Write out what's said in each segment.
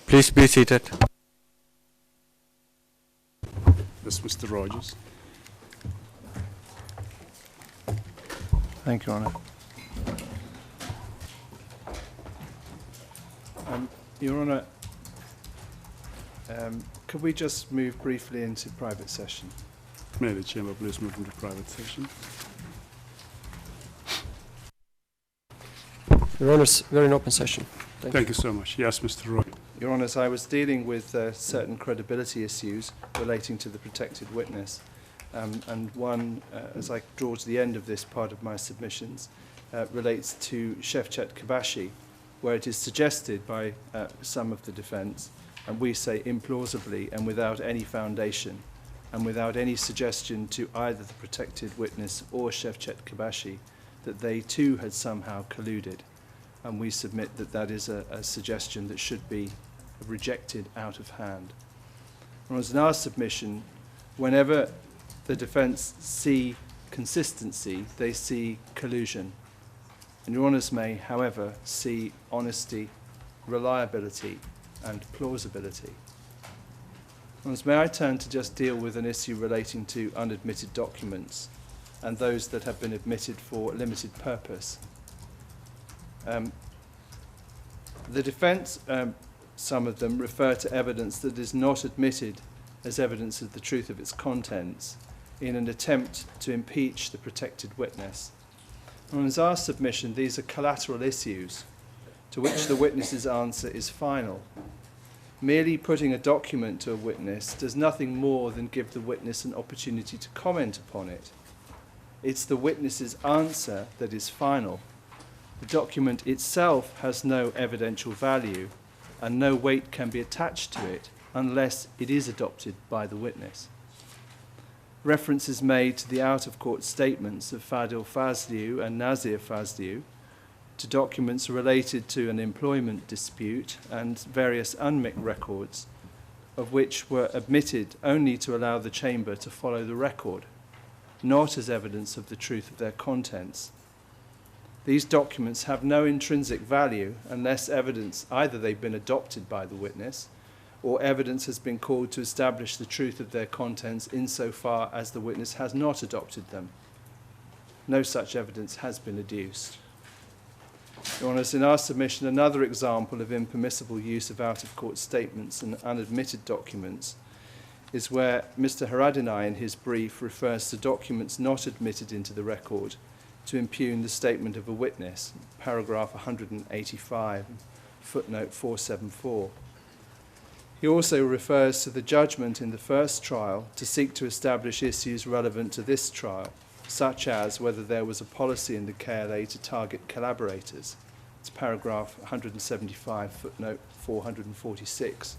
Please be seated. That's Mr. Rogers. Thank you, Honour. Your Honour, could we just move briefly into private session? May the Chamber please move into private session. Your Honour, we're in open session. Thank you so much. Yes, Mr. Roy. Your Honours, I was dealing with certain credibility issues relating to the protected witness, and one, as I draw to the end of this part of my submissions, relates to Şevket Kabashi, where it is suggested by some of the defence, and we say implausibly and without any foundation, and without any suggestion to either the protected witness or Şevket Kabashi, that they too had somehow colluded. And we submit that that is a suggestion that should be rejected out of hand. Whereas in our submission, whenever the defence see consistency, they see collusion. And Your Honours may, however, see honesty, reliability, and plausibility. Whereas may I turn to just deal with an issue relating to unadmitted documents and those that have been admitted for a limited purpose. The defence, some of them, refer to evidence that is not admitted as evidence of the truth of its contents in an attempt to impeach the protected witness. And as our submission, these are collateral issues to which the witness's answer is final. Merely putting a document to a witness does nothing more than give the witness an opportunity to comment upon it. It's the witness's answer that is final. The document itself has no evidential value, and no weight can be attached to it unless it is adopted by the witness. Reference is made to the out-of-court statements of Fadil Fazliu and Nazir Fazliu, to documents related to an employment dispute and various UNMIC records, of which were admitted only to allow the Chamber to follow the record, not as evidence of the truth of their contents. These documents have no intrinsic value unless evidence, either they've been adopted by the witness, or evidence has been called to establish the truth of their contents insofar as the witness has not adopted them. No such evidence has been adduced. Your Honours, in our submission, another example of impermissible use of out-of-court statements and unadmitted documents is where Mr. Haradini, in his brief, refers to documents not admitted into the record to impugn the statement of a witness, paragraph 185, footnote 474. He also refers to the judgment in the first trial to seek to establish issues relevant to this trial, such as whether there was a policy in the KLA to target collaborators. It's paragraph 175, footnote 446.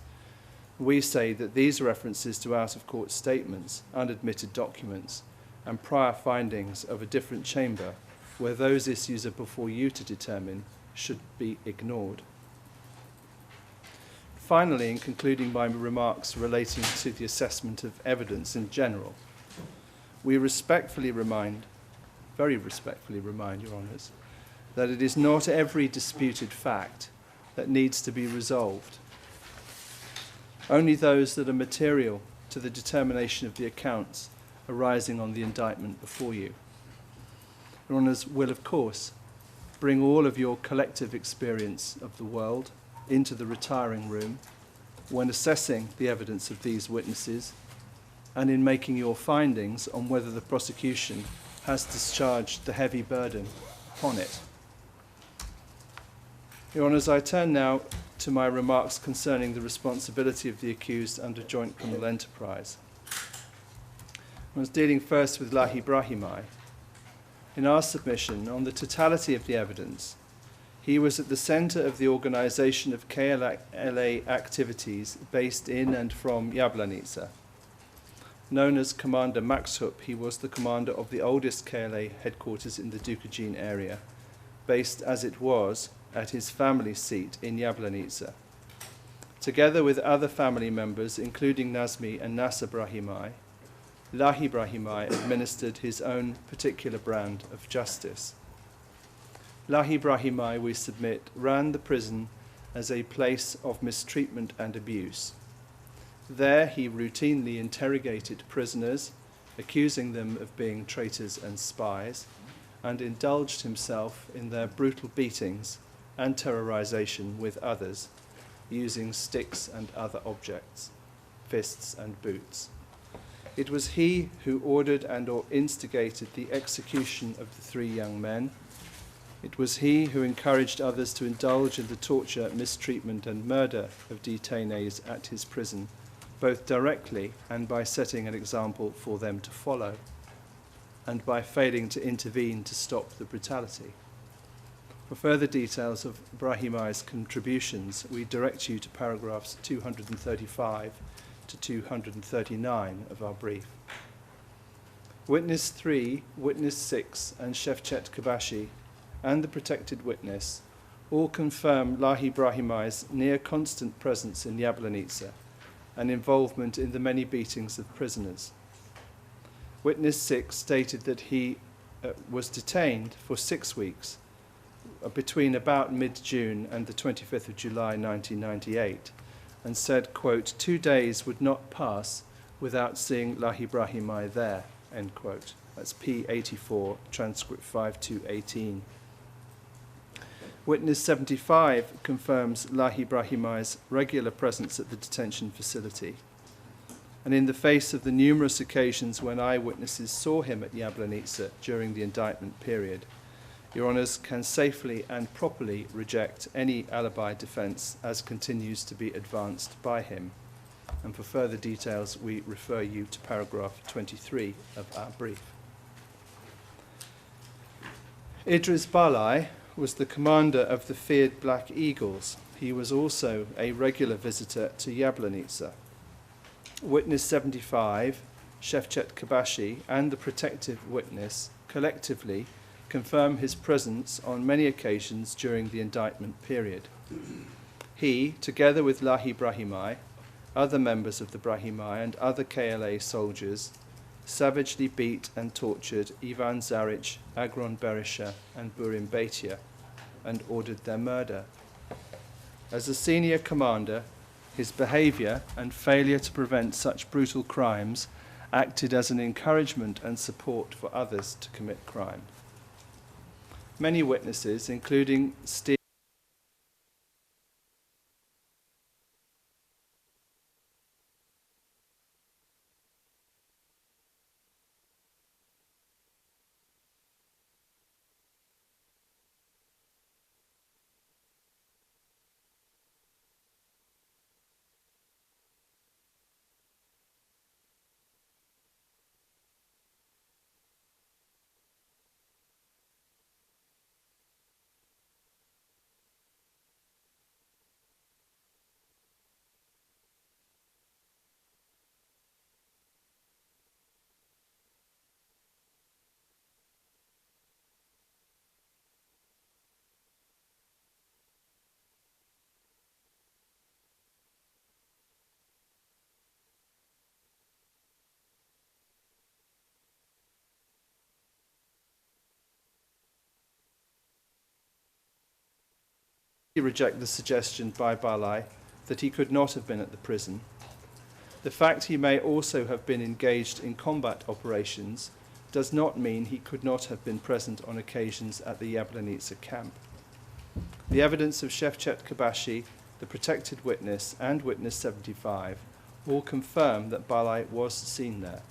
We say that these references to out-of-court statements, unadmitted documents, and prior findings of a different chamber, where those issues are before you to determine, should be ignored. Finally, in concluding my remarks relating to the assessment of evidence in general, we respectfully remind, very respectfully remind, Your Honours, that it is not every disputed fact that needs to be resolved. Only those that are material to the determination of the accounts arising on the indictment before you. Your Honours will, of course, bring all of your collective experience of the world into the retiring room when assessing the evidence of these witnesses and in making your findings on whether the prosecution has discharged the heavy burden upon it. Your Honours, I turn now to my remarks concerning the responsibility of the accused under joint criminal enterprise. I was dealing first with Lahi Brahimaj. In our submission, on the totality of the evidence, he was at the centre of the organisation of KLA activities based in and from Jablanica. Known as Commander Maxhup, he was the commander of the oldest KLA headquarters in the Dukagjin area, based as it was at his family seat in Jablanica. Together with other family members, including Nazmi and Nasser Brahimaj, Lahi Brahimaj administered his own particular brand of justice. Lahi Brahimaj, we submit, ran the prison as a place of mistreatment and abuse. There he routinely interrogated prisoners, accusing them of being traitors and spies, and indulged himself in their brutal beatings and terrorization with others, using sticks and other objects, fists and boots. It was he who ordered and or instigated the execution of the 3 young men. It was he who encouraged others to indulge in the torture, mistreatment and murder of detainees at his prison, both directly and by setting an example for them to follow, and by failing to intervene to stop the brutality. For further details of Brahimai's contributions, we direct you to paragraphs 235 to 239 of our brief. Witness 3, Witness 6, and Shevchet Kabashi, and the protected witness, all confirm Lahi Brahimai's near-constant presence in Jablanica and involvement in the many beatings of prisoners. Witness 6 stated that he was detained for 6 weeks between about mid-June and the 25th of July 1998, and said, quote, 2 days would not pass without seeing Lahi Brahimai there, end quote. That's P84, transcript 5218. Witness 75 confirms Lahi Brahimai's regular presence at the detention facility. And in the face of the numerous occasions when eyewitnesses saw him at Jablanica during the indictment period, Your Honours can safely and properly reject any alibi defence as continues to be advanced by him. And for further details, we refer you to paragraph 23 of our brief. Idriz Balaj was the commander of the feared Black Eagles. He was also a regular visitor to Jablanica. Witness 75, Shevchet Kabashi, and the protective witness collectively confirm his presence on many occasions during the indictment period. He, together with Lahi Brahimai, other members of the Brahimai and other KLA soldiers, savagely beat and tortured Ivan Zaric, Agron Berisha and Burim Beitia and ordered their murder. As a senior commander, his behaviour and failure to prevent such brutal crimes acted as an encouragement and support for others to commit crime. Many witnesses, including Steve reject the suggestion by Balaj that he could not have been at the prison. The fact he may also have been engaged in combat operations does not mean he could not have been present on occasions at the Jablanica camp. The evidence of Shevchet Kabashi, the protected witness, and Witness 75 all confirm that Balaj was seen there.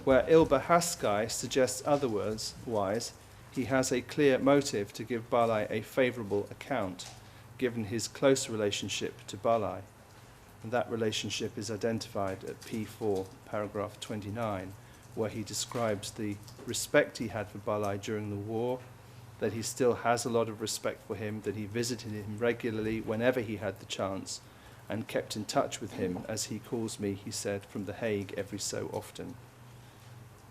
Where Ilba Haskai suggests otherwise, he has a clear motive to give Balaj a favourable account, given his close relationship to Balaj. And that relationship is identified at P4, paragraph 29, where he describes the respect he had for Balaj during the war, that he still has a lot of respect for him, that he visited him regularly whenever he had the chance, and kept in touch with him, as he calls me, he said, from The Hague every so often.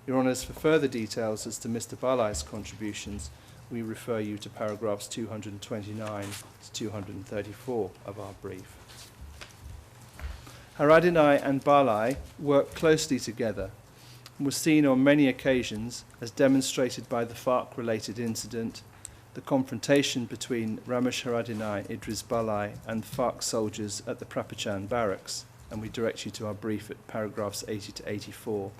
Your Honours, for further details as to Mr. Balaj's contributions, we refer you to paragraphs 229 to 234 of our brief. Haradini and Balaj worked closely together and was seen on many occasions, as demonstrated by the FARC-related incident, the confrontation between Ramush Haradinaj, Idriz Balaj and the FARC soldiers at the Prapachan barracks, and we direct you to our brief at paragraphs 80 to 84.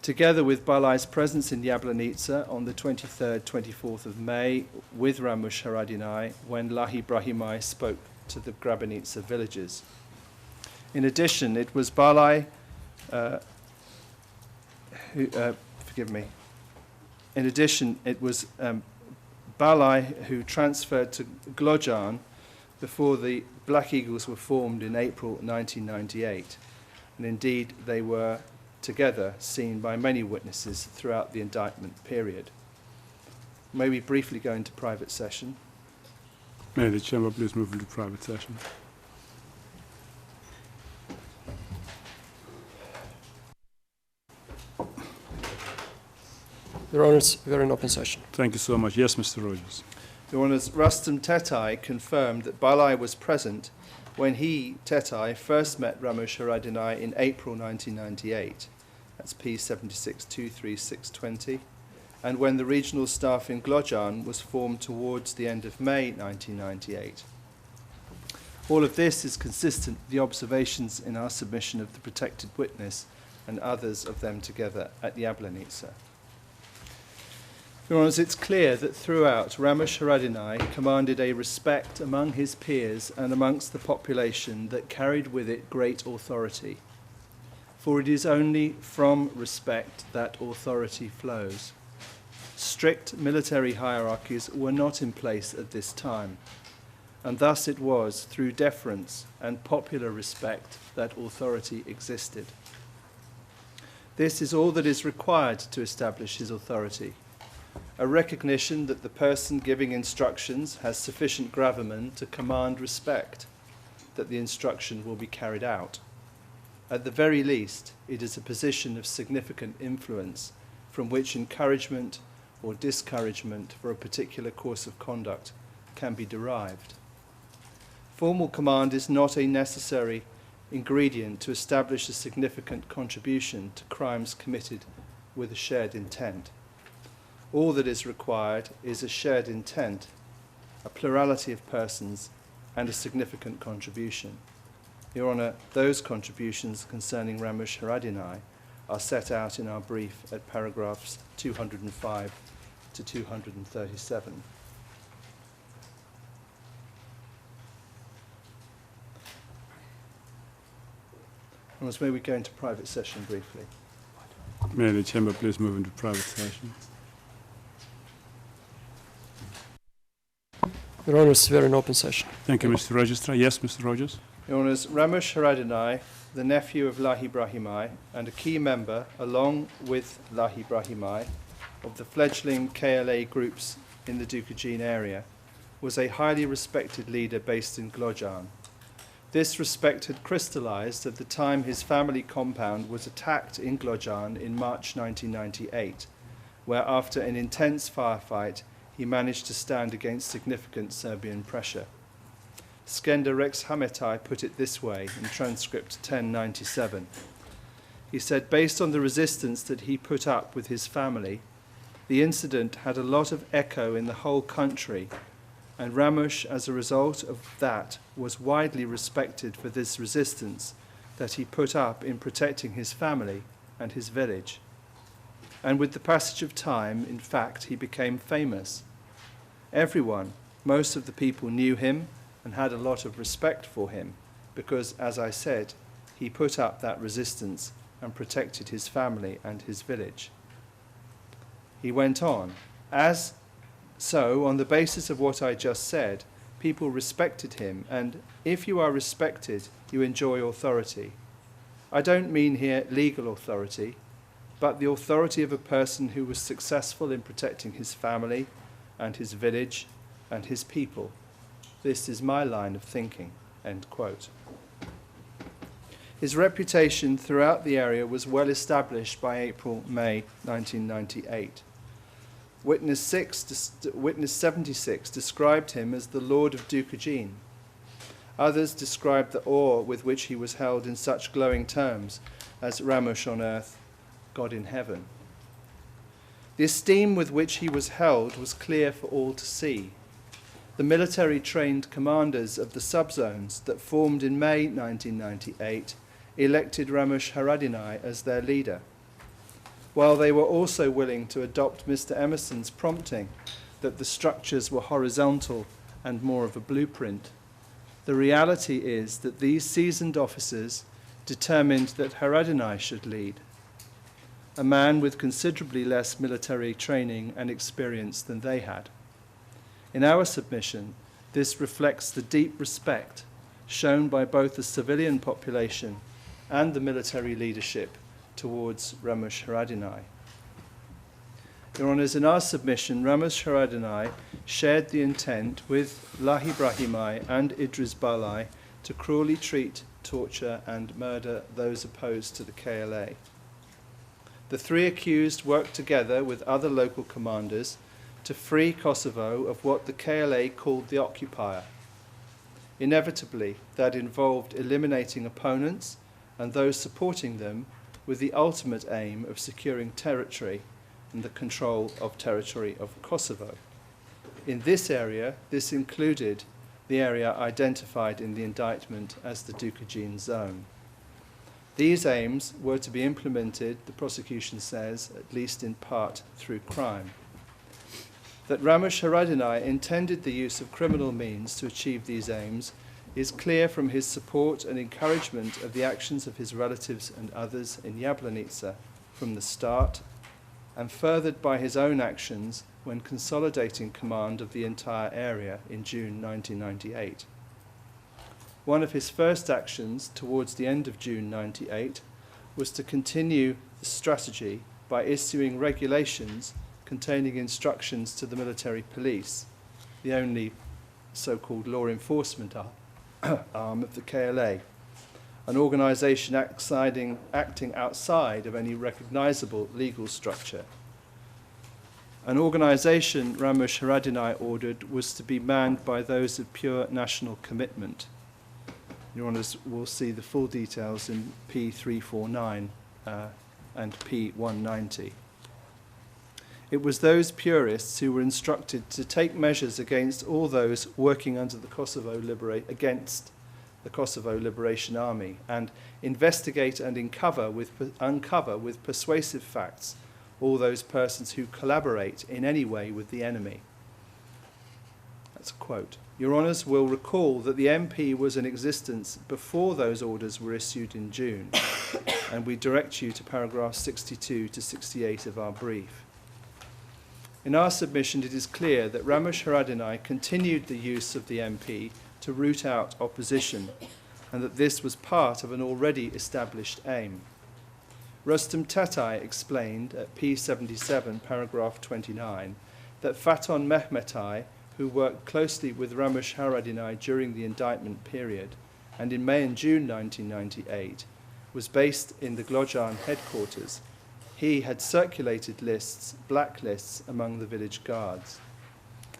Together with Balaj's presence in Jablanica on the 23rd, 24th of May with Ramush Haradinaj when Lahi Brahimaj spoke to the Grabanica villagers. In addition, it was Balaj Balaj who transferred to Glodjane before the Black Eagles were formed in April 1998. And indeed, they were together seen by many witnesses throughout the indictment period. May we briefly go into private session? May the chamber please move into private session. Your Honours, we are in open session. Thank you so much. Yes, Mr. Rogers. Your Honours, Rustam Tetai confirmed that Balaj was present when he, Tetai, first met Ramush Haradinaj in April 1998. That's P76-23620. And when the regional staff in Gllogjan was formed towards the end of May 1998. All of this is consistent with the observations in our submission of the protected witness and others of them together at Jablanica. Your Honours, it's clear that throughout Ramush Haradinaj commanded a respect among his peers and amongst the population that carried with it great authority. For it is only from respect that authority flows. Strict military hierarchies were not in place at this time, and thus it was through deference and popular respect that authority existed. This is all that is required to establish his authority. A recognition that the person giving instructions has sufficient gravamen to command respect, that the instruction will be carried out. At the very least, it is a position of significant influence from which encouragement or discouragement for a particular course of conduct can be derived. Formal command is not a necessary ingredient to establish a significant contribution to crimes committed with a shared intent. All that is required is a shared intent, a plurality of persons, and a significant contribution. Your Honour, those contributions concerning Ramush Haradinaj are set out in our brief at paragraphs 205 to 237. Honours, may we go into private session briefly? May the chamber please move into private session. Your Honours, we are in open session. Thank you, Mr. Registrar. Yes, Mr. Rogers. Your Honours, Ramush Haradinaj, the nephew of Lahi Brahimaj and a key member, along with Lahi Brahimaj, of the fledgling KLA groups in the Dukagjin area, was a highly respected leader based in Gllogjan. This respect had crystallised at the time his family compound was attacked in Gllogjan in March 1998, where after an intense firefight he managed to stand against significant Serbian pressure. Skender Rex Hametaj put it this way in transcript 1097. He said, based on the resistance that he put up with his family, the incident had a lot of echo in the whole country, and Ramush, as a result of that, was widely respected for this resistance that he put up in protecting his family and his village. And with the passage of time, in fact, he became famous. Everyone, most of the people knew him and had a lot of respect for him because, as I said, he put up that resistance and protected his family and his village. He went on, so, on the basis of what I just said, people respected him, and if you are respected, you enjoy authority. I don't mean here legal authority, but the authority of a person who was successful in protecting his family and his village and his people. This is my line of thinking, end quote. His reputation throughout the area was well established by April-May 1998. Witness 76 described him as the Lord of Dukagjin. Others described the awe with which he was held in such glowing terms as Ramush on earth, God in heaven. The esteem with which he was held was clear for all to see. The military-trained commanders of the subzones that formed in May 1998 elected Ramush Haradinaj as their leader, while they were also willing to adopt Mr. Emerson's prompting that the structures were horizontal and more of a blueprint. The reality is that these seasoned officers determined that Haradinaj should lead, a man with considerably less military training and experience than they had. In our submission, this reflects the deep respect shown by both the civilian population and the military leadership towards Ramush Haradinaj. Your Honours, in our submission, Ramush Haradinaj shared the intent with Lahi Brahimaj and Idriz Balaj to cruelly treat, torture and murder those opposed to the KLA. The three accused worked together with other local commanders to free Kosovo of what the KLA called the occupier. Inevitably, that involved eliminating opponents and those supporting them with the ultimate aim of securing territory and the control of territory of Kosovo. In this area, this included the area identified in the indictment as the Dukagjin zone. These aims were to be implemented, the prosecution says, at least in part through crime. That Ramush Haradinaj intended the use of criminal means to achieve these aims is clear from his support and encouragement of the actions of his relatives and others in Jablanica from the start, and furthered by his own actions when consolidating command of the entire area in June 1998. One of his first actions towards the end of June 1998 was to continue the strategy by issuing regulations containing instructions to the military police, the only so-called law enforcement arm of the KLA, an organisation acting outside of any recognisable legal structure. An organisation Ramush Haradinaj ordered was to be manned by those of pure national commitment. Your Honours will see the full details in P349 and P190. It was those purists who were instructed to take measures against all those working under the Kosovo against the Kosovo Liberation Army and investigate and uncover with persuasive facts all those persons who collaborate in any way with the enemy. That's a quote. Your Honours will recall that the MP was in existence before those orders were issued in June, and we direct you to paragraphs 62 to 68 of our brief. In our submission, it is clear that Ramush Haradinaj continued the use of the MP to root out opposition, and that this was part of an already established aim. Rustam Tatay explained at P77, paragraph 29, that Faton Mehmetai, who worked closely with Ramush Haradinaj during the indictment period, and in May and June 1998, was based in the Gllogjan headquarters. He had circulated lists, blacklists, among the village guards.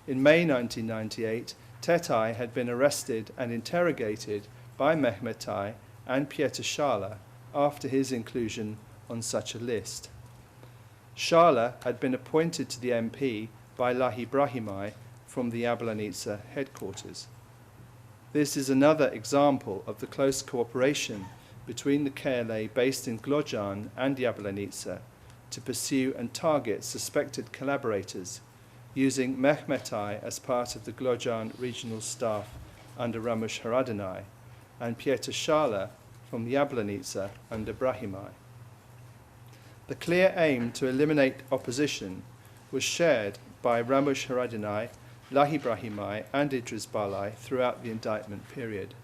In May 1998, Tetay had been arrested and interrogated by Mehmetai and Pieter Shala after his inclusion on such a list. Shala had been appointed to the MP by Lahi Brahimaj from the Jablanica headquarters. This is another example of the close cooperation between the KLA based in Glodjane and Jablanica to pursue and target suspected collaborators, using Mehmetai as part of the Gllogjan regional staff under Ramush Haradinaj and Pieter Shala from Jablanica under Brahimaj. The clear aim to eliminate opposition was shared by Ramush Haradinaj, Lahi Brahimaj and Idriz Balaj throughout the indictment period.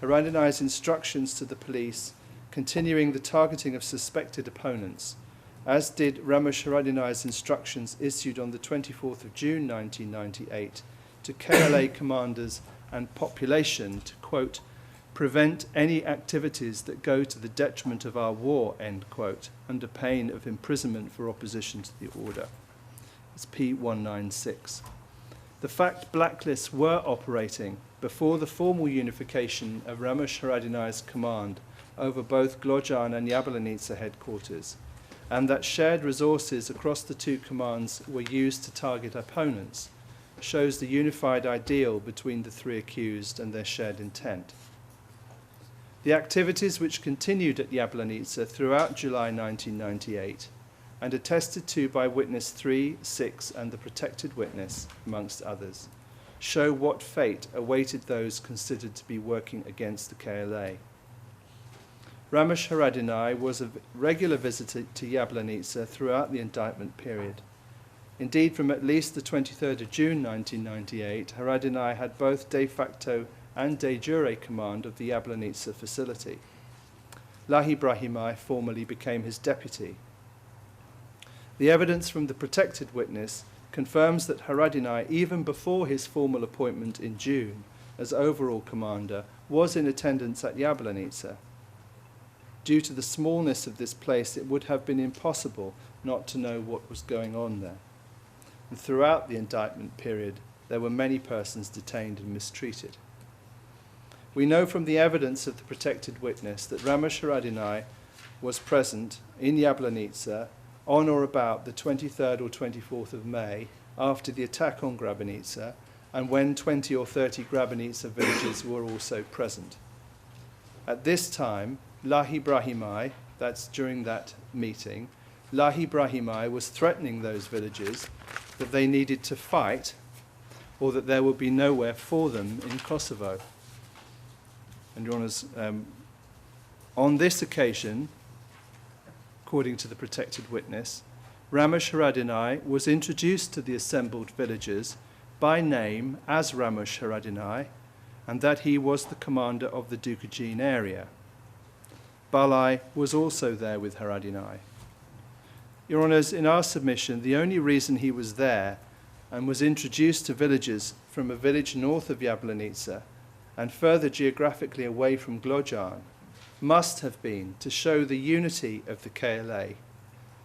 Haradinaj's instructions to the police continuing the targeting of suspected opponents, as did Ramush Haradinaj's instructions issued on the 24th of June 1998 to KLA commanders and population to, quote, prevent any activities that go to the detriment of our war, end quote, under pain of imprisonment for opposition to the order. It's P196. The fact blacklists were operating before the formal unification of Ramush Haradinaj's command over both Gllogjan and Jablanica headquarters, and that shared resources across the two commands were used to target opponents, shows the unified ideal between the three accused and their shared intent. The activities which continued at Jablanica throughout July 1998, and attested to by witness 3, 6 and the protected witness, amongst others, show what fate awaited those considered to be working against the KLA. Ramush Haradinaj was a regular visitor to Jablanica throughout the indictment period. Indeed, from at least the 23rd of June 1998, Haradinaj had both de facto and de jure command of the Jablanica facility. Lahi Brahimaj formally became his deputy. The evidence from the protected witness confirms that Haradinaj, even before his formal appointment in June as overall commander, was in attendance at Jablanica. Due to the smallness of this place, it would have been impossible not to know what was going on there. And throughout the indictment period, there were many persons detained and mistreated. We know from the evidence of the protected witness that Ramush Haradinaj was present in Jablanica on or about the 23rd or 24th of May after the attack on Grabanica, and when 20 or 30 Grabanica villages were also present. At this time, Lahi Brahimaj, that's during that meeting, Lahi Brahimaj was threatening those villages that they needed to fight or that there would be nowhere for them in Kosovo. And Your Honours, on this occasion, according to the protected witness, Ramush Haradinaj was introduced to the assembled villagers by name as Ramush Haradinaj, and that he was the commander of the Dukagjin area. Balaj was also there with Haradinaj. Your Honours, in our submission, the only reason he was there and was introduced to villagers from a village north of Jablanica and further geographically away from Gllogjan must have been to show the unity of the KLA,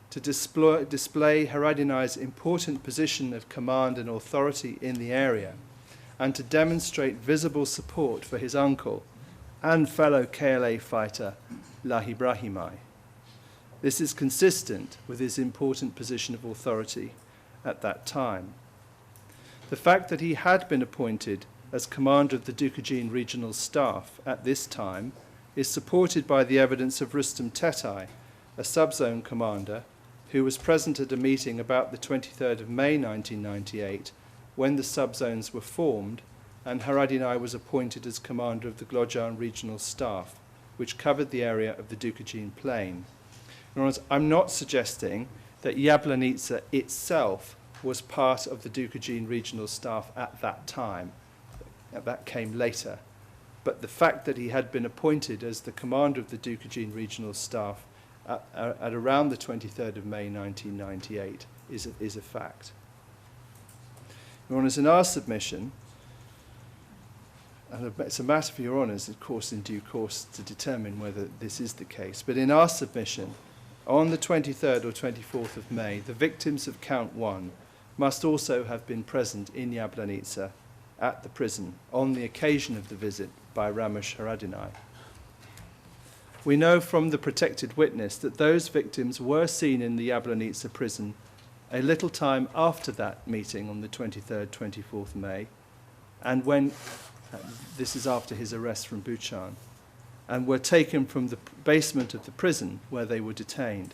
to display Haradinaj's important position of command and authority in the area, and to demonstrate visible support for his uncle and fellow KLA fighter, Lahi Brahimaj. This is consistent with his important position of authority at that time. The fact that he had been appointed as commander of the Dukagjin regional staff at this time is supported by the evidence of Rustam Tetay, a subzone commander who was present at a meeting about the 23rd of May 1998 when the subzones were formed and Haradinaj was appointed as commander of the Gllogjan regional staff, which covered the area of the Dukagjin plain. In other words, I'm not suggesting that Jablanica itself was part of the Dukagjin regional staff at that time. That came later. But the fact that he had been appointed as the commander of the Dukagjin regional staff at around the 23rd of May 1998 is a fact. Your Honours, in our submission, and it's a matter for Your Honours, of course, in due course to determine whether this is the case, but in our submission, on the 23rd or 24th of May, the victims of Count 1 must also have been present in Jablanica at the prison on the occasion of the visit by Ramush Haradinaj. We know from the protected witness that those victims were seen in the Jablanica prison a little time after that meeting on the 23rd, 24th May, and when, this is after his arrest from Buchan, and were taken from the basement of the prison where they were detained.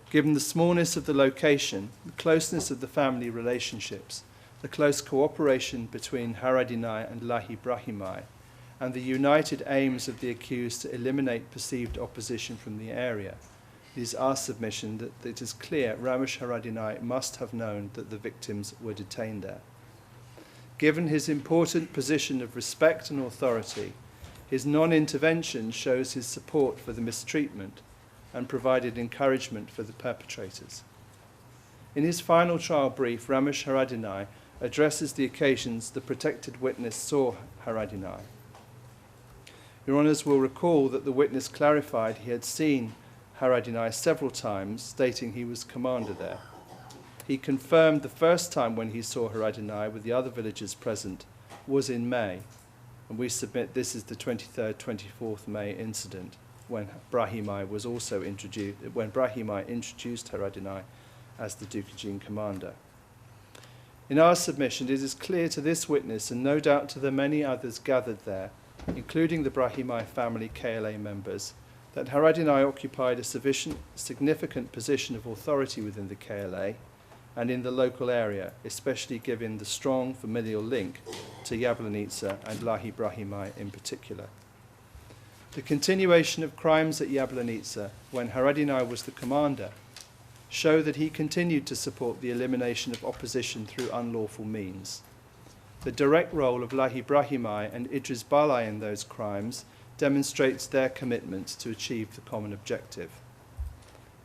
Given the smallness of the location, the closeness of the family relationships, the close cooperation between Haradinaj and Lahi Brahimaj, and the united aims of the accused to eliminate perceived opposition from the area, it is our submission that it is clear Ramush Haradinaj must have known that the victims were detained there. Given his important position of respect and authority, his non-intervention shows his support for the mistreatment and provided encouragement for the perpetrators. In his final trial brief, Ramush Haradinaj addresses the occasions the protected witness saw Haradinaj. Your Honours will recall that the witness clarified he had seen Haradinaj several times, stating he was commander there. He confirmed the first time when he saw Haradinaj with the other villagers present was in May, and we submit this is the 23rd, 24th May incident, when Brahimaj was also introduced, when Brahimaj introduced Haradinaj as the Dukagjin commander. In our submission, it is clear to this witness, and no doubt to the many others gathered there, including the Brahimaj family KLA members, that Haradinaj occupied a significant position of authority within the KLA and in the local area, especially given the strong familial link to Jablanica and Lahi Brahimaj in particular. The continuation of crimes at Jablanica, when Haradinaj was the commander, show that he continued to support the elimination of opposition through unlawful means. The direct role of Lahi Brahimaj and Idriz Balaj in those crimes demonstrates their commitment to achieve the common objective.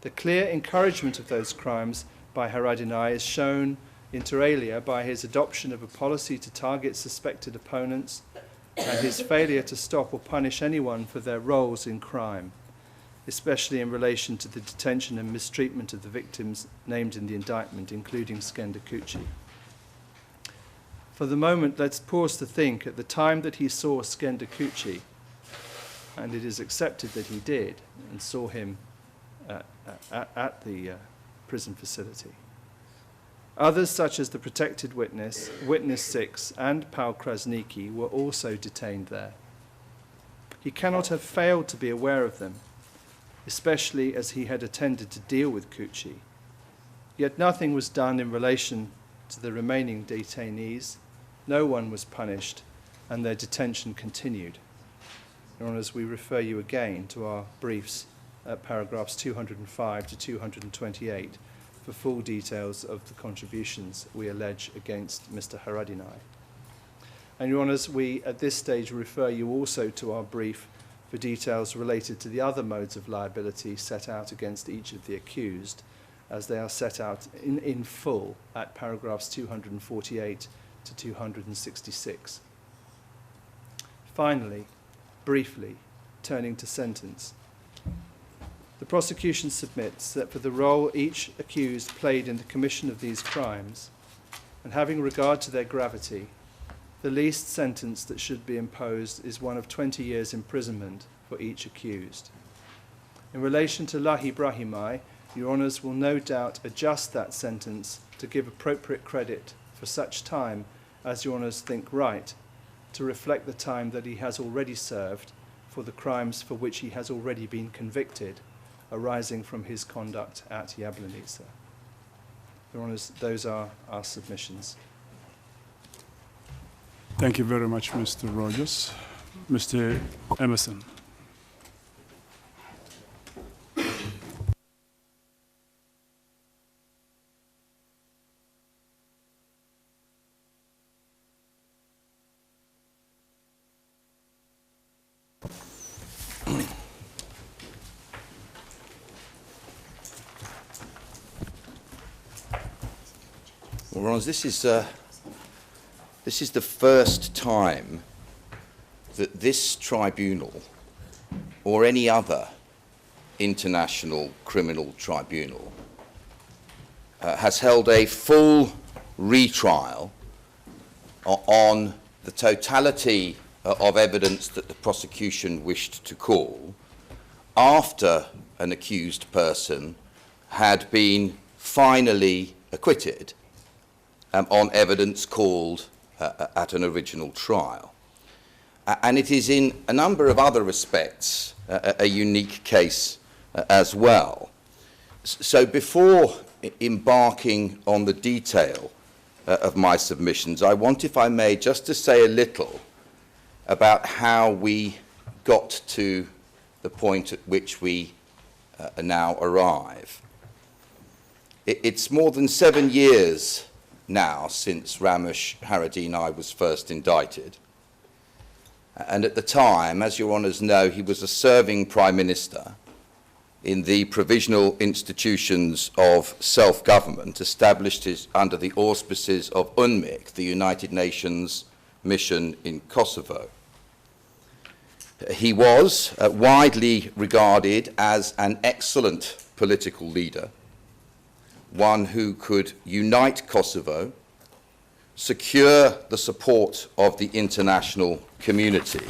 The clear encouragement of those crimes by Haradinaj is shown inter alia by his adoption of a policy to target suspected opponents and his failure to stop or punish anyone for their roles in crime, especially in relation to the detention and mistreatment of the victims named in the indictment, including Skender Kuci. For the moment, let's pause to think, at the time that he saw Skender Kuci, and it is accepted that he did, and saw him at the prison facility. Others, such as the protected witness, Witness 6, and Paul Krasniki, were also detained there. He cannot have failed to be aware of them, especially as he had attended to deal with Kuci. Yet nothing was done in relation to the remaining detainees. No one was punished, and their detention continued. Your Honours, we refer you again to our briefs at paragraphs 205 to 228 for full details of the contributions we allege against Mr. Haradinaj. And Your Honours, we at this stage refer you also to our brief for details related to the other modes of liability set out against each of the accused, as they are set out in full at paragraphs 248 to 266. Finally, briefly, turning to sentence. The prosecution submits that for the role each accused played in the commission of these crimes, and having regard to their gravity, the least sentence that should be imposed is one of 20 years imprisonment for each accused. In relation to Lahi Brahimaj, Your Honours will no doubt adjust that sentence to give appropriate credit for such time as Your Honours think right, to reflect the time that he has already served for the crimes for which he has already been convicted, arising from his conduct at Jablanica. Your Honours, those are our submissions. Thank you very much, Mr. Rogers. Mr. Emerson. Well, Ronald, this is the first time that this tribunal or any other international criminal tribunal has held a full retrial on the totality of evidence that the prosecution wished to call after an accused person had been finally acquitted on evidence called at an original trial. And it is in a number of other respects a unique case as well. So before embarking on the detail of my submissions, I want, if I may, just to say a little about how we got to the point at which we now arrive. It's more than 7 years now since Ramush Haradinaj was first indicted. And at the time, as your honours know, he was a serving Prime Minister in the provisional institutions of self-government established under the auspices of UNMIK, the United Nations mission in Kosovo. He was widely regarded as an excellent political leader, one who could unite Kosovo, secure the support of the international community,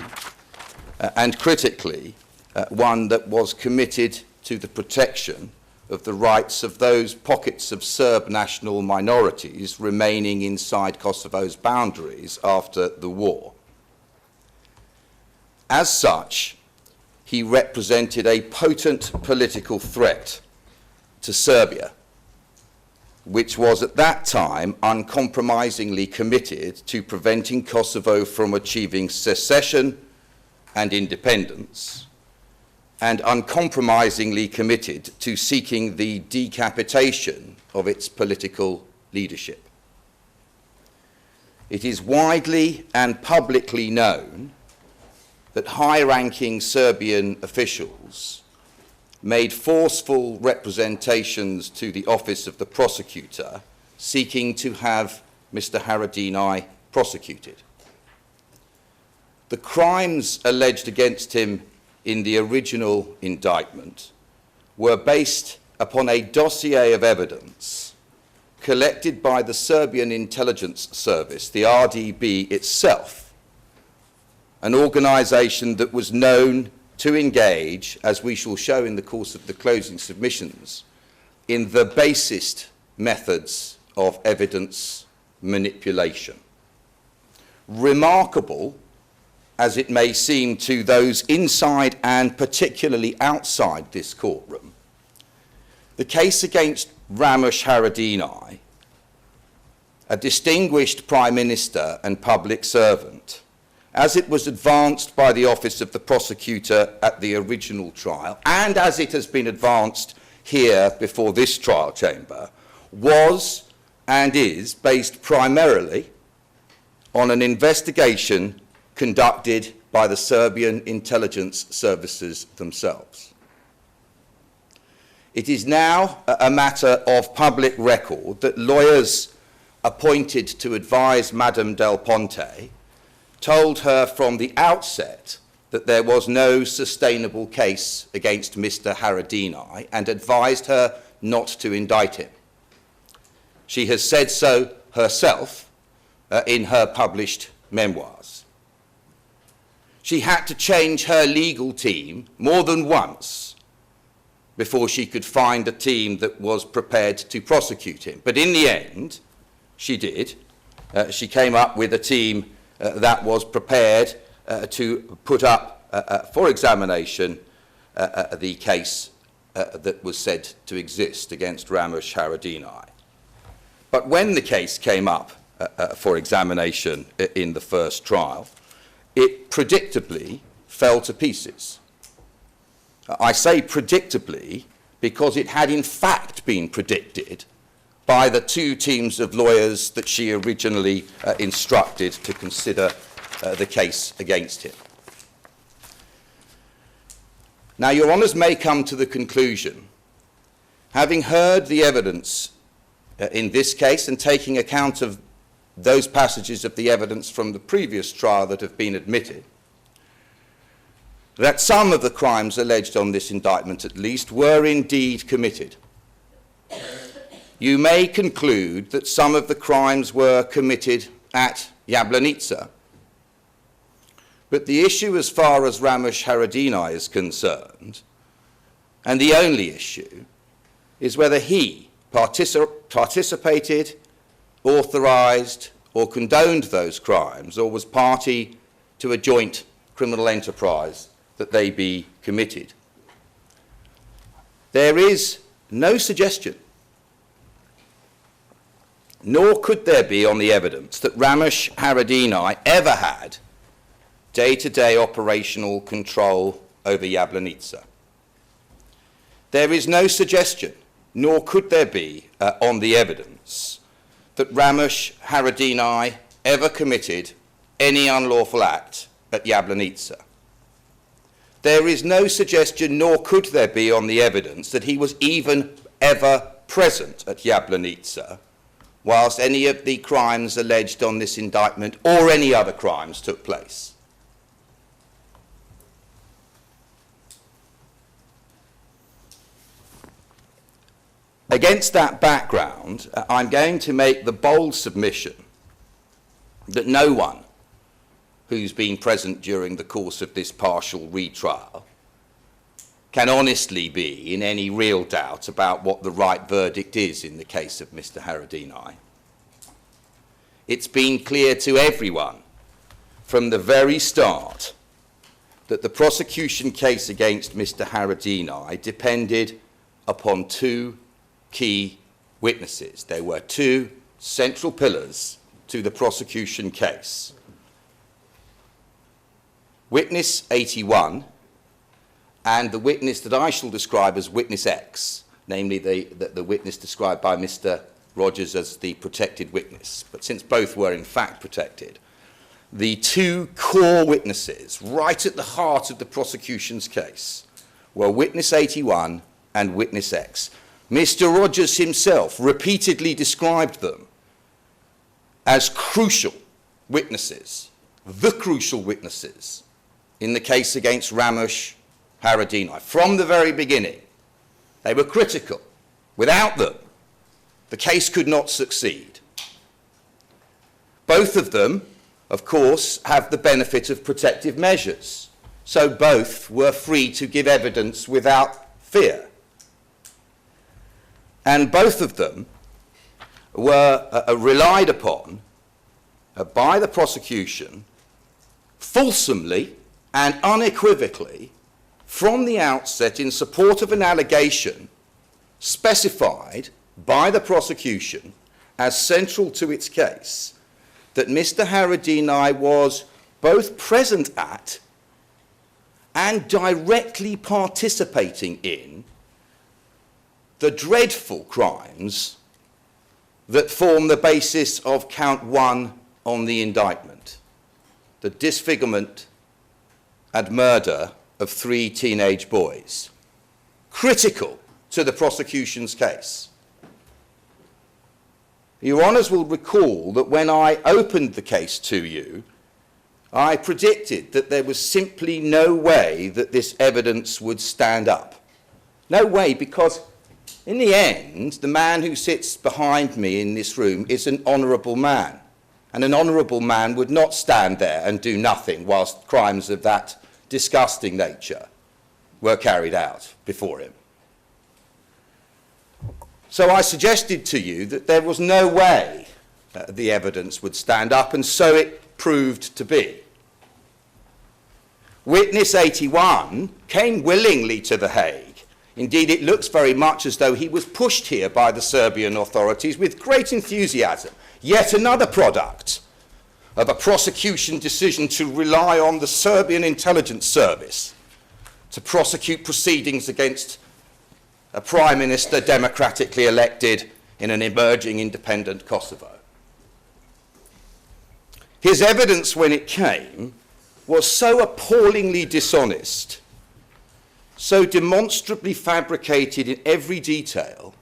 and critically, one that was committed to the protection of the rights of those pockets of Serb national minorities remaining inside Kosovo's boundaries after the war. As such, he represented a potent political threat to Serbia, which was at that time uncompromisingly committed to preventing Kosovo from achieving secession and independence, and uncompromisingly committed to seeking the decapitation of its political leadership. It is widely and publicly known that high-ranking Serbian officials made forceful representations to the office of the prosecutor seeking to have Mr. Haradini prosecuted. The crimes alleged against him in the original indictment were based upon a dossier of evidence collected by the Serbian intelligence service, the RDB itself, an organization that was known to engage, as we shall show in the course of the closing submissions, in the basest methods of evidence manipulation. Remarkable as it may seem to those inside and particularly outside this courtroom, the case against Ramush Haradinaj, a distinguished Prime Minister and public servant, as it was advanced by the office of the prosecutor at the original trial, and as it has been advanced here before this trial chamber, was and is based primarily on an investigation conducted by the Serbian intelligence services themselves. It is now a matter of public record that lawyers appointed to advise Madame Del Ponte told her from the outset that there was no sustainable case against Mr. Haradinaj and advised her not to indict him. She has said so herself in her published memoirs. She had to change her legal team more than once before she could find a team that was prepared to prosecute him. But in the end, she did. She came up with a team that was prepared to put up for examination the case that was said to exist against Ramush Haradinaj. But when the case came up for examination in the first trial, it predictably fell to pieces. I say predictably because it had in fact been predicted by the two teams of lawyers that she originally instructed to consider the case against him. Now, Your Honours may come to the conclusion, having heard the evidence in this case and taking account of those passages of the evidence from the previous trial that have been admitted, that some of the crimes alleged on this indictment at least were indeed committed. You may conclude that some of the crimes were committed at Jablanica. But the issue as far as Ramush Haradinaj is concerned, and the only issue, is whether he participated, authorised or condoned those crimes, or was party to a joint criminal enterprise that they be committed. There is no suggestion, nor could there be on the evidence, that Ramush Haradinaj ever had day-to-day operational control over Jablanica. There is no suggestion, nor could there be on the evidence, that Ramush Haradinaj ever committed any unlawful act at Jablanica. There is no suggestion, nor could there be on the evidence, that he was even ever present at Jablanica whilst any of the crimes alleged on this indictment or any other crimes took place. Against that background, I'm going to make the bold submission that no one who's been present during the course of this partial retrial can honestly be in any real doubt about what the right verdict is in the case of Mr. Haradini. It's been clear to everyone from the very start that the prosecution case against Mr. Haradini depended upon two key witnesses. There were two central pillars to the prosecution case. Witness 81 and the witness that I shall describe as Witness X, namely the witness described by Mr. Rogers as the protected witness. But since both were in fact protected, the two core witnesses right at the heart of the prosecution's case were Witness 81 and Witness X. Mr. Rogers himself repeatedly described them as crucial witnesses, the crucial witnesses in the case against Ramush Haradinaj. From the very beginning, they were critical. Without them, the case could not succeed. Both of them, of course, have the benefit of protective measures, so both were free to give evidence without fear. And both of them were relied upon by the prosecution fulsomely and unequivocally from the outset in support of an allegation specified by the prosecution as central to its case that Mr. Haradini was both present at and directly participating in the dreadful crimes that form the basis of count 1 on the indictment, the disfigurement and murder of 3 teenage boys, critical to the prosecution's case. Your Honours will recall that when I opened the case to you, I predicted that there was simply no way that this evidence would stand up. No way, because in the end, the man who sits behind me in this room is an honourable man, and an honourable man would not stand there and do nothing whilst crimes of that disgusting nature were carried out before him. So I suggested to you that there was no way the evidence would stand up, and so it proved to be. Witness 81 came willingly to The Hague. Indeed, it looks very much as though he was pushed here by the Serbian authorities with great enthusiasm. Yet another product of a prosecution decision to rely on the Serbian intelligence service to prosecute proceedings against a prime minister democratically elected in an emerging independent Kosovo. His evidence, when it came, was so appallingly dishonest, so demonstrably fabricated in every detail,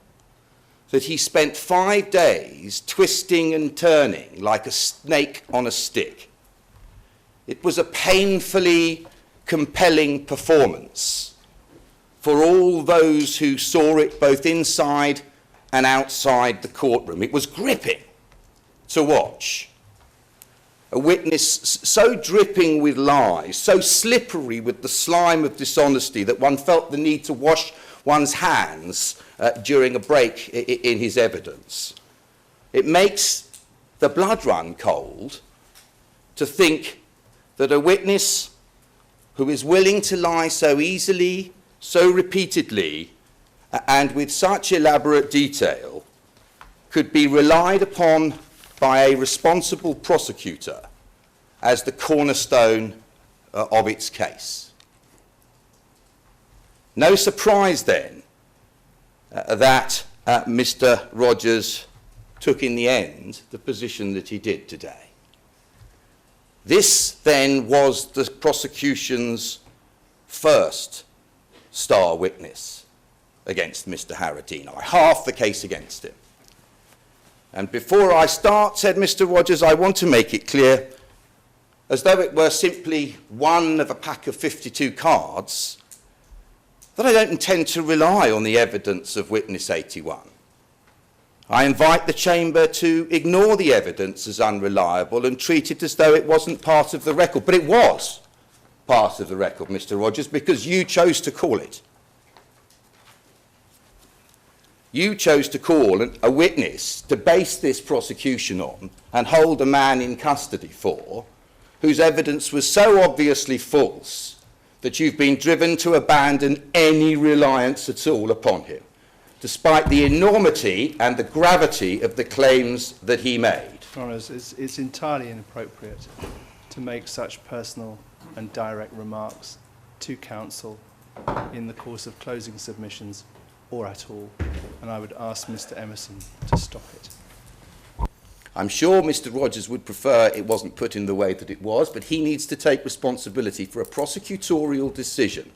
that he spent 5 days twisting and turning like a snake on a stick. It was a painfully compelling performance for all those who saw it both inside and outside the courtroom. It was gripping to watch. A witness so dripping with lies, so slippery with the slime of dishonesty that one felt the need to wash one's hands during a break in his evidence. It makes the blood run cold to think that a witness who is willing to lie so easily, so repeatedly, and with such elaborate detail could be relied upon by a responsible prosecutor as the cornerstone of its case. No surprise then that Mr. Rogers took in the end the position that he did today. This then was the prosecution's first star witness against Mr. Haradini, half the case against him. And before I start, said Mr. Rogers, I want to make it clear, as though it were simply one of a pack of 52 cards, that I don't intend to rely on the evidence of Witness 81. I invite the Chamber to ignore the evidence as unreliable and treat it as though it wasn't part of the record. But it was part of the record, Mr. Rogers, because you chose to call it you chose to call a witness to base this prosecution on and hold a man in custody for, whose evidence was so obviously false that you've been driven to abandon any reliance at all upon him, despite the enormity and the gravity of the claims that he made. Your Honours, it's entirely inappropriate to make such personal and direct remarks to counsel in the course of closing submissions or at all, and I would ask Mr. Emerson to stop it. I'm sure Mr. Rogers would prefer it wasn't put in the way that it was, but he needs to take responsibility for a prosecutorial decision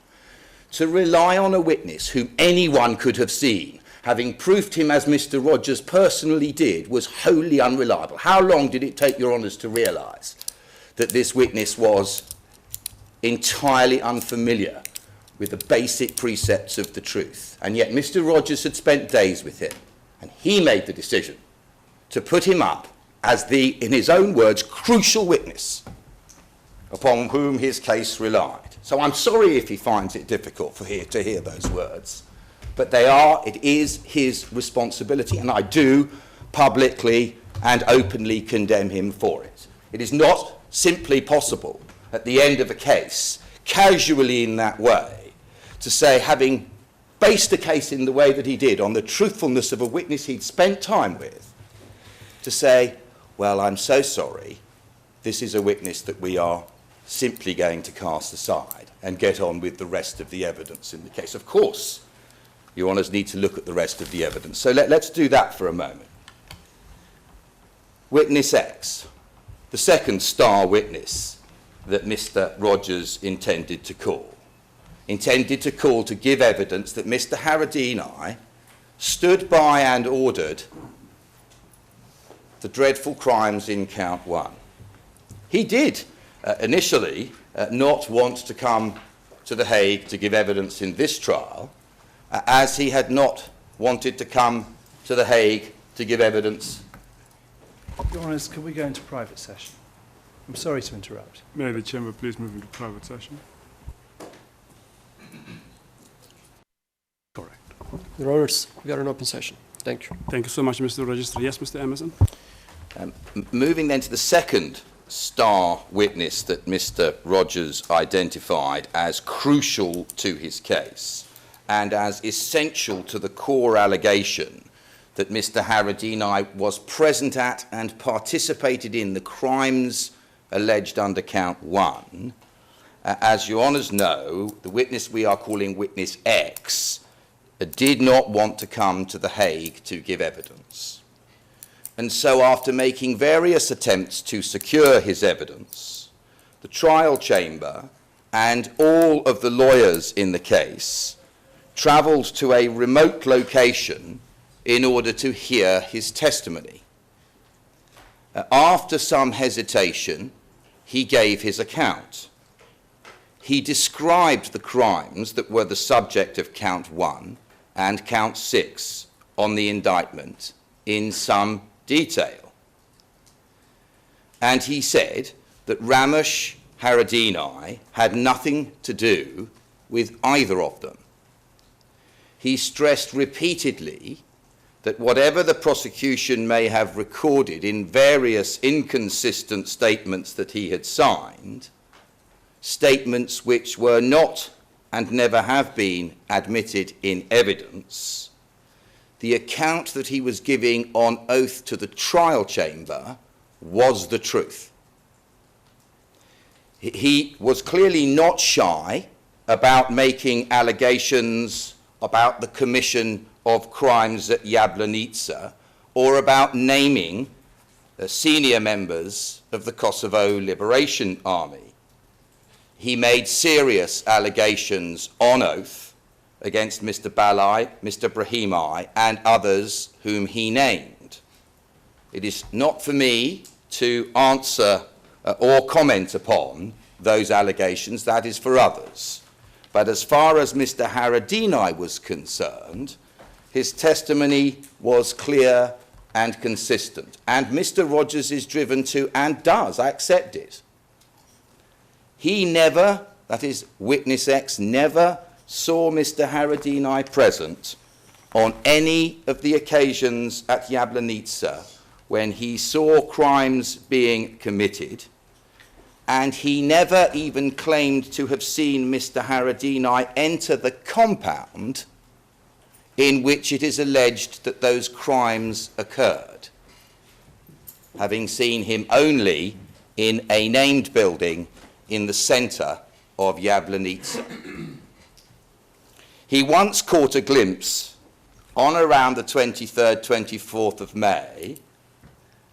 to rely on a witness whom anyone could have seen, having proved him, as Mr. Rogers personally did, was wholly unreliable. How long did it take Your Honours to realise that this witness was entirely unfamiliar with the basic precepts of the truth? And yet Mr. Rogers had spent days with him, and he made the decision to put him up as the, in his own words, crucial witness upon whom his case relied. So I'm sorry if he finds it difficult to hear those words, but it is his responsibility, and I do publicly and openly condemn him for it. It is not simply possible at the end of a case, casually in that way, to say, having based a case in the way that he did on the truthfulness of a witness he'd spent time with, to say, well, I'm so sorry, this is a witness that we are simply going to cast aside and get on with the rest of the evidence in the case. Of course, Your Honours need to look at the rest of the evidence. So let's do that for a moment. Witness X, the second star witness that Mr. Rogers intended to call to give evidence that Mr. Haradini stood by and ordered the dreadful crimes in count 1. He did initially not want to come to The Hague to give evidence in this trial, as he had not wanted to come to The Hague to give evidence. Your Honours, could we go into private session? I'm sorry to interrupt. May the Chamber please move into private session? Correct. Your Honours, we are in open session. Thank you. Thank you so much, Mr. Registrar. Yes, Mr. Emerson? Moving then to the second star witness that Mr. Rogers identified as crucial to his case and as essential to the core allegation that Mr. Haradini was present at and participated in the crimes alleged under count 1. As Your Honours know, the witness we are calling Witness X did not want to come to The Hague to give evidence. And so after making various attempts to secure his evidence, the trial chamber and all of the lawyers in the case travelled to a remote location in order to hear his testimony. After some hesitation, he gave his account. He described the crimes that were the subject of count 1 and count 6 on the indictment in some detail. And he said that Ramush Haradinaj had nothing to do with either of them. He stressed repeatedly that whatever the prosecution may have recorded in various inconsistent statements that he had signed, statements which were not and never have been admitted in evidence, the account that he was giving on oath to the trial chamber was the truth. He was clearly not shy about making allegations about the commission of crimes at Jablanica or about naming senior members of the Kosovo Liberation Army. He made serious allegations on oath against Mr. Balaj, Mr. Brahimi, and others whom he named. It is not for me to answer or comment upon those allegations, that is for others. But as far as Mr. Haradini was concerned, his testimony was clear and consistent, and Mr. Rogers is driven to, and does, accept it. He never, that is, Witness X, never saw Mr. Haradini present on any of the occasions at Jablanica when he saw crimes being committed, and he never even claimed to have seen Mr. Haradini enter the compound in which it is alleged that those crimes occurred, having seen him only in a named building in the centre of Jablanica. He once caught a glimpse on around the 23rd, 24th of May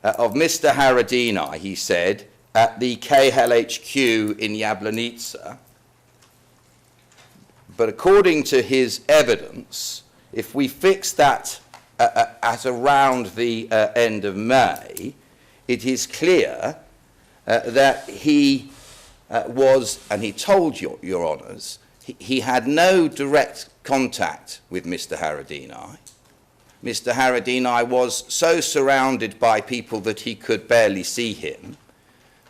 of Mr. Haradini, he said, at the KHQ in Jablanica. But according to his evidence, if we fix that at around the end of May, it is clear that he was, and he told your honours, he had no direct contact with Mr. Haradini. Mr. Haradini was so surrounded by people that he could barely see him,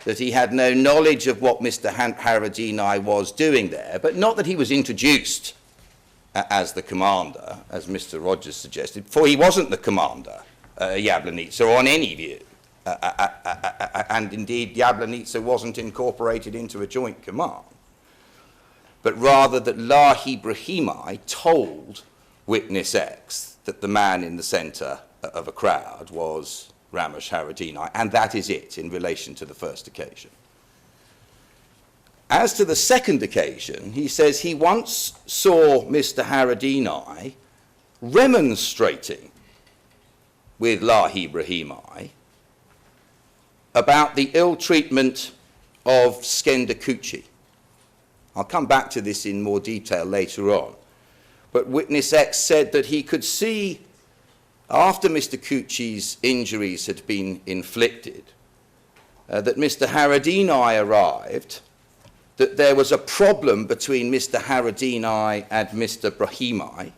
that he had no knowledge of what Mr. Haradini was doing there, but not that he was introduced as the commander, as Mr. Rogers suggested, for he wasn't the commander, Jablanica, on any view. And indeed, Jablanica wasn't incorporated into a joint command, but rather that Lahi Brahimi told witness X that the man in the centre of a crowd was Ramush Haradinaj, and that is it in relation to the first occasion. As to the second occasion, he says he once saw Mr. Haradinaj remonstrating with Lahi Brahimi about the ill treatment of Skendakuchi. I'll come back to this in more detail later on. But witness X said that he could see, after Mr. Kuchi's injuries had been inflicted, that Mr. Haradinaj arrived, that there was a problem between Mr. Haradinaj and Mr. Brahimi,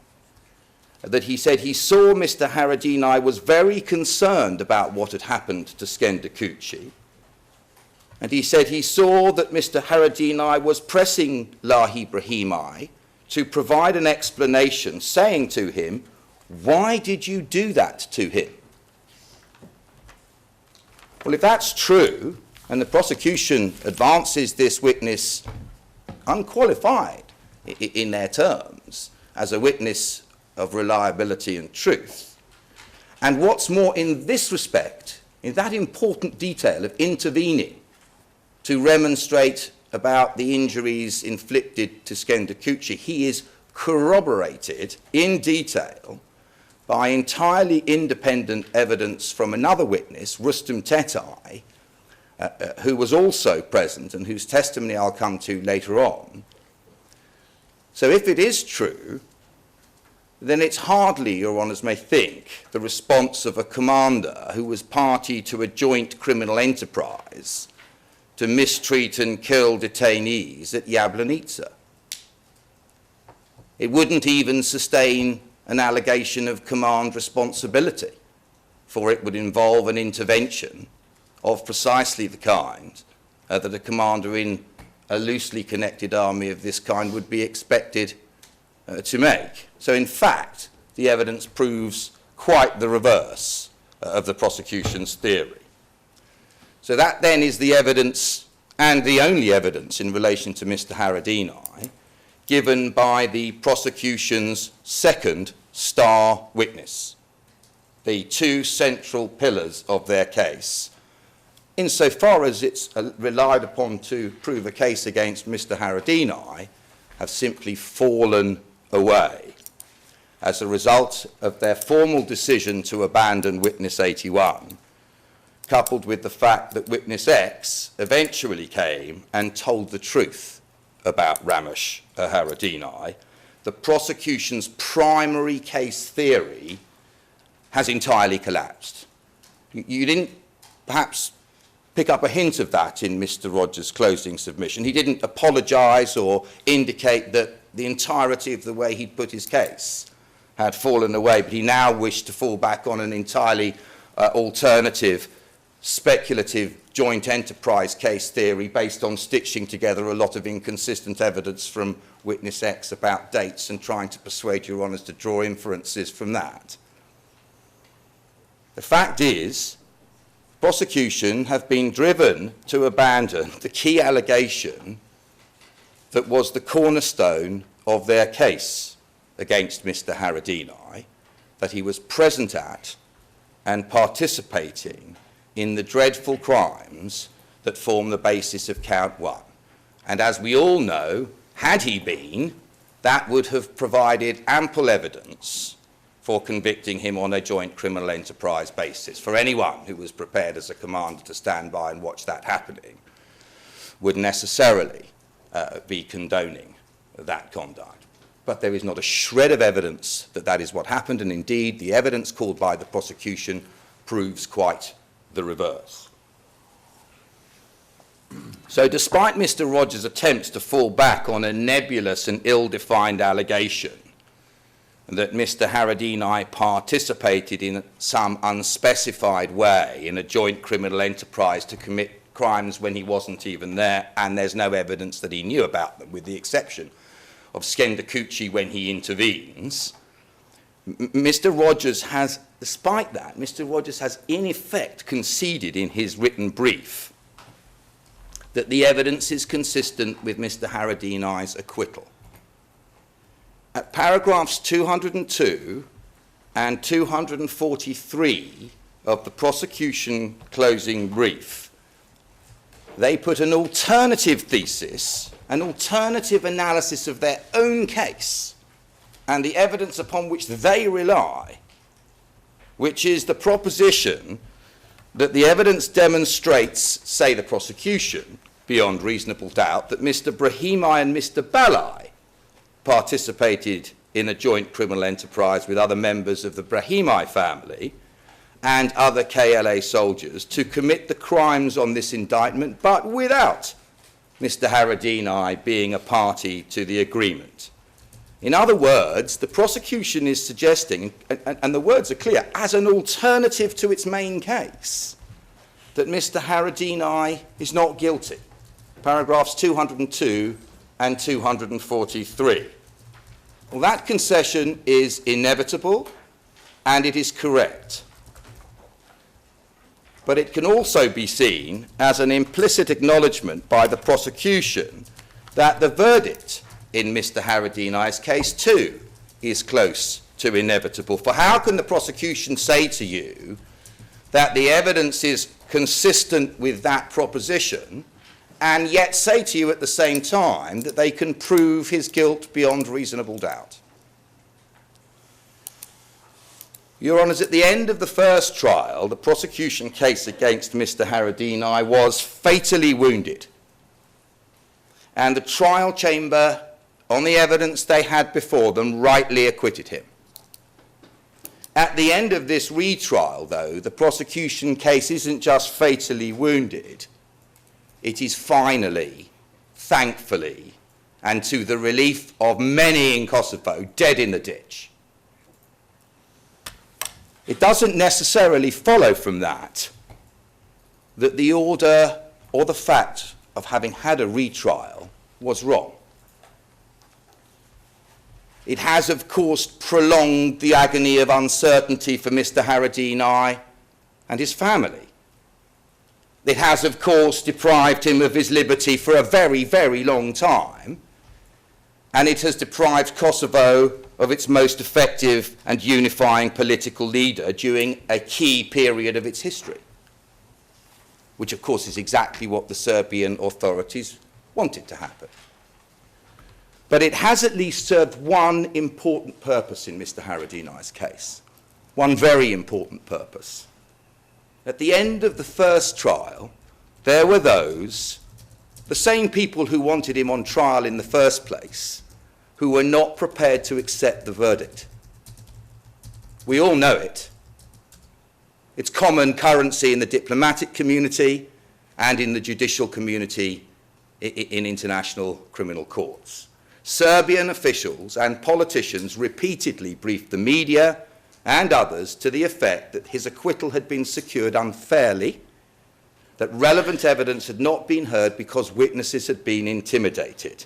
that he said he saw Mr. Haradinaj was very concerned about what had happened to Skendakuchi, and he said he saw that Mr. Haradinaj was pressing Lahi Brahimi to provide an explanation, saying to him, "Why did you do that to him?" Well, if that's true, and the prosecution advances this witness unqualified in their terms as a witness of reliability and truth, and what's more, in this respect, in that important detail of intervening to remonstrate about the injuries inflicted to Skendakuchi, he is corroborated in detail by entirely independent evidence from another witness, Rustam Tetai, who was also present and whose testimony I'll come to later on. So if it is true, then it's hardly, your honours may think, the response of a commander who was party to a joint criminal enterprise to mistreat and kill detainees at Jablanica. It wouldn't even sustain an allegation of command responsibility, for it would involve an intervention of precisely the kind that a commander in a loosely connected army of this kind would be expected to make. So in fact, the evidence proves quite the reverse of the prosecution's theory. So that then is the evidence, and the only evidence in relation to Mr. Haradinaj, given by the prosecution's second star witness, the two central pillars of their case, insofar as it's relied upon to prove a case against Mr. Haradinaj, have simply fallen away as a result of their formal decision to abandon Witness 81, coupled with the fact that Witness X eventually came and told the truth about Ramush Haradinaj. The prosecution's primary case theory has entirely collapsed. You didn't perhaps pick up a hint of that in Mr. Rogers' closing submission. He didn't apologise or indicate that the entirety of the way he'd put his case had fallen away, but he now wished to fall back on an entirely alternative, speculative joint enterprise case theory based on stitching together a lot of inconsistent evidence from witness X about dates and trying to persuade Your Honours to draw inferences from that. The fact is, prosecution have been driven to abandon the key allegation that was the cornerstone of their case against Mr. Haradini, that he was present at and participating in the dreadful crimes that form the basis of count 1. And as we all know, had he been, that would have provided ample evidence for convicting him on a joint criminal enterprise basis. For anyone who was prepared as a commander to stand by and watch that happening would necessarily be condoning that conduct. But there is not a shred of evidence that that is what happened, and indeed the evidence called by the prosecution proves quite the reverse. So despite Mr. Rogers' attempts to fall back on a nebulous and ill-defined allegation that Mr. Haradini participated in some unspecified way in a joint criminal enterprise to commit crimes when he wasn't even there, and there's no evidence that he knew about them, with the exception of Skendakuchi when he intervenes, Mr. Rogers has, despite that, Mr. Rogers has in effect conceded in his written brief that the evidence is consistent with Mr. Haradini's acquittal. At paragraphs 202 and 243 of the prosecution closing brief, they put an alternative thesis, an alternative analysis of their own case and the evidence upon which they rely, which is the proposition that the evidence demonstrates, say the prosecution, beyond reasonable doubt, that Mr. Brahimi and Mr. Balaj participated in a joint criminal enterprise with other members of the Brahimi family and other KLA soldiers to commit the crimes on this indictment, but without Mr. Haradini being a party to the agreement. In other words, the prosecution is suggesting, and the words are clear, as an alternative to its main case, that Mr. Haradini is not guilty. Paragraphs 202 and 243. Well, that concession is inevitable and it is correct. But it can also be seen as an implicit acknowledgement by the prosecution that the verdict in Mr. Haradini's case too is close to inevitable. For how can the prosecution say to you that the evidence is consistent with that proposition and yet say to you at the same time that they can prove his guilt beyond reasonable doubt? Your Honours, at the end of the first trial, the prosecution case against Mr. Haradini was fatally wounded, and the trial chamber, on the evidence they had before them, rightly acquitted him. At the end of this retrial, though, the prosecution case isn't just fatally wounded, it is finally, thankfully, and to the relief of many in Kosovo, dead in the ditch. It doesn't necessarily follow from that that the order or the fact of having had a retrial was wrong. It has, of course, prolonged the agony of uncertainty for Mr. Haradini and his family. It has, of course, deprived him of his liberty for a very, very long time, and it has deprived Kosovo of its most effective and unifying political leader during a key period of its history, which, of course, is exactly what the Serbian authorities wanted to happen. But it has at least served one important purpose in Mr. Haradini's case, one very important purpose. At the end of the first trial, there were those, the same people who wanted him on trial in the first place, who were not prepared to accept the verdict. We all know it. It's common currency in the diplomatic community and in the judicial community in international criminal courts. Serbian officials and politicians repeatedly briefed the media and others to the effect that his acquittal had been secured unfairly that relevant evidence had not been heard because witnesses had been intimidated,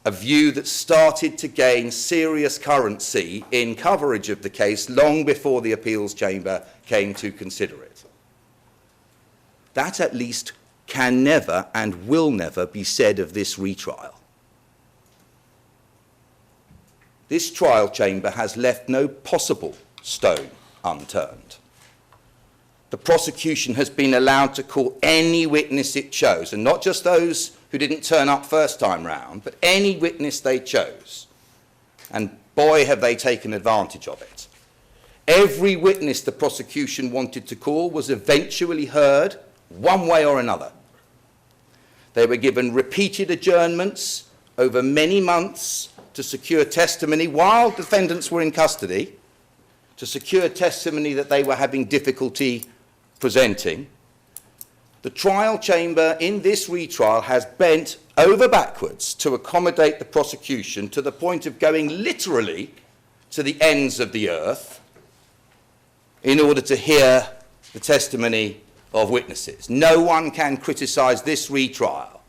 a view that started to gain serious currency in coverage of the case long before the appeals chamber came to consider it. That at least can never and will never be said of this retrial. This trial chamber has left no possible stone unturned. The prosecution has been allowed to call any witness it chose, and not just those who didn't turn up first time round, but any witness they chose. And boy, have they taken advantage of it. Every witness the prosecution wanted to call was eventually heard one way or another. They were given repeated adjournments over many months to secure testimony while defendants were in custody, to secure testimony that they were having difficulty presenting. The trial chamber in this retrial has bent over backwards to accommodate the prosecution to the point of going literally to the ends of the earth in order to hear the testimony of witnesses. No one can criticise this retrial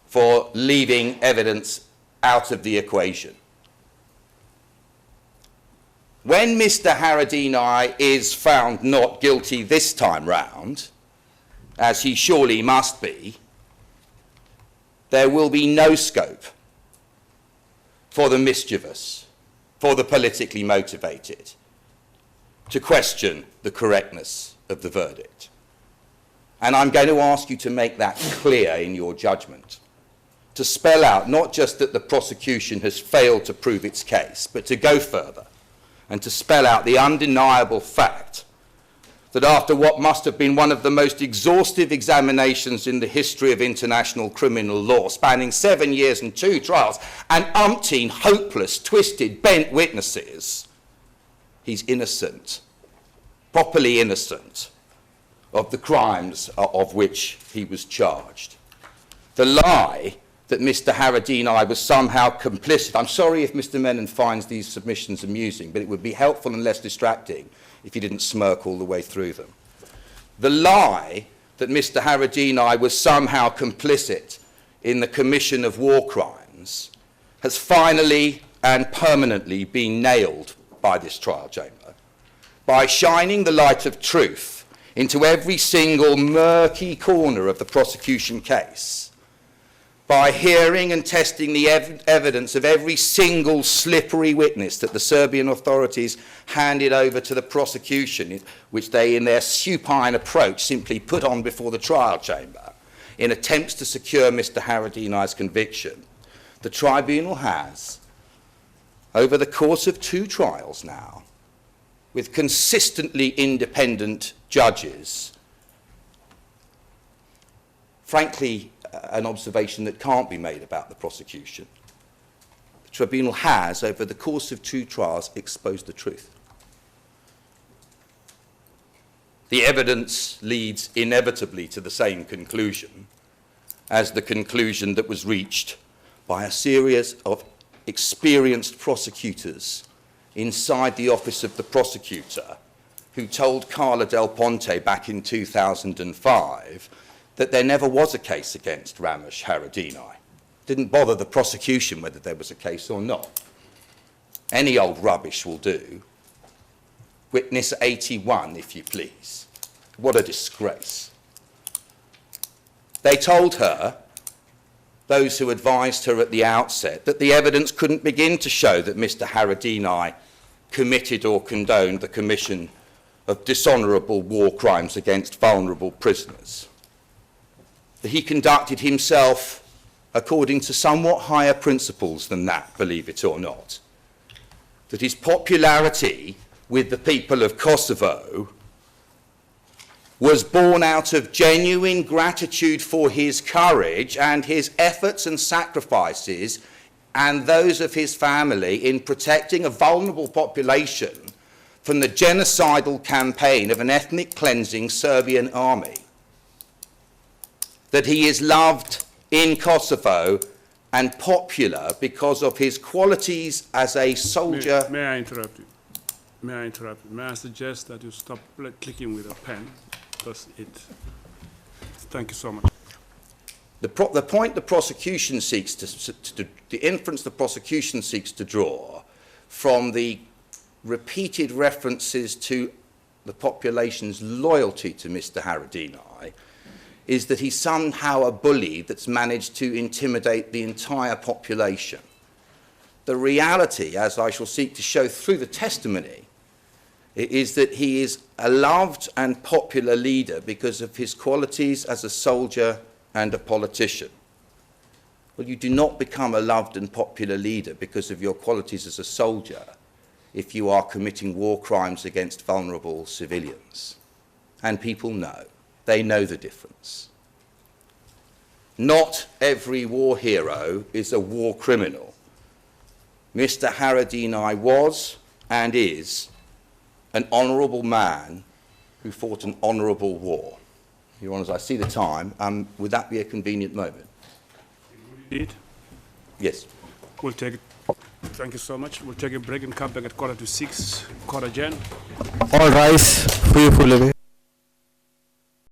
for leaving evidence out of the equation. When Mr. Haradini is found not guilty this time round, as he surely must be, there will be no scope for the mischievous, for the politically motivated, to question the correctness of the verdict. And I'm going to ask you to make that clear in your judgment, to spell out not just that the prosecution has failed to prove its case, but to go further and to spell out the undeniable fact that after what must have been one of the most exhaustive examinations in the history of international criminal law, spanning 7 years and 2 trials, and umpteen hopeless, twisted, bent witnesses, he's innocent, properly innocent, of the crimes of which he was charged. The lie that Mr. Haradini was somehow complicit. I'm sorry if Mr. Menon finds these submissions amusing, but it would be helpful and less distracting if he didn't smirk all the way through them. The lie that Mr. Haradini was somehow complicit in the commission of war crimes has finally and permanently been nailed by this trial chamber, by shining the light of truth into every single murky corner of the prosecution case, by hearing and testing the evidence of every single slippery witness that the Serbian authorities handed over to the prosecution, which they, in their supine approach, simply put on before the trial chamber in attempts to secure Mr. Haradini's conviction. The tribunal has, over the course of 2 trials now, with consistently independent judges, frankly, an observation that can't be made about the prosecution. The tribunal has, over the course of 2 trials, exposed the truth. The evidence leads inevitably to the same conclusion as the conclusion that was reached by a series of experienced prosecutors inside the office of the prosecutor who told Carla Del Ponte back in 2005 that there never was a case against Ramush Haradinaj. Didn't bother the prosecution whether there was a case or not. Any old rubbish will do. Witness 81, if you please. What a disgrace. They told her, those who advised her at the outset, that the evidence couldn't begin to show that Mr. Haradinaj committed or condoned the commission of dishonourable war crimes against vulnerable prisoners. That he conducted himself according to somewhat higher principles than that, believe it or not. That his popularity with the people of Kosovo was born out of genuine gratitude for his courage and his efforts and sacrifices and those of his family in protecting a vulnerable population from the genocidal campaign of an ethnic cleansing Serbian army. That he is loved in Kosovo and popular because of his qualities as a soldier. May I interrupt you? May I interrupt you? May I suggest that you stop clicking with a pen, because Thank you so much. The point the prosecution seeks the inference the prosecution seeks to draw from the repeated references to the population's loyalty to Mr. Haradini is that he's somehow a bully that's managed to intimidate the entire population. The reality, as I shall seek to show through the testimony, is that he is a loved and popular leader because of his qualities as a soldier and a politician. Well, you do not become a loved and popular leader because of your qualities as a soldier if you are committing war crimes against vulnerable civilians. And people know. They know the difference. Not every war hero is a war criminal. Mr. Haradini was and is an honourable man who fought an honourable war. Your Honours, I see the time. Would that be a convenient moment? Indeed. Yes. We'll take it. Thank you so much. We'll take a break and come back at 5:45, Glogjan. All rise, free full away.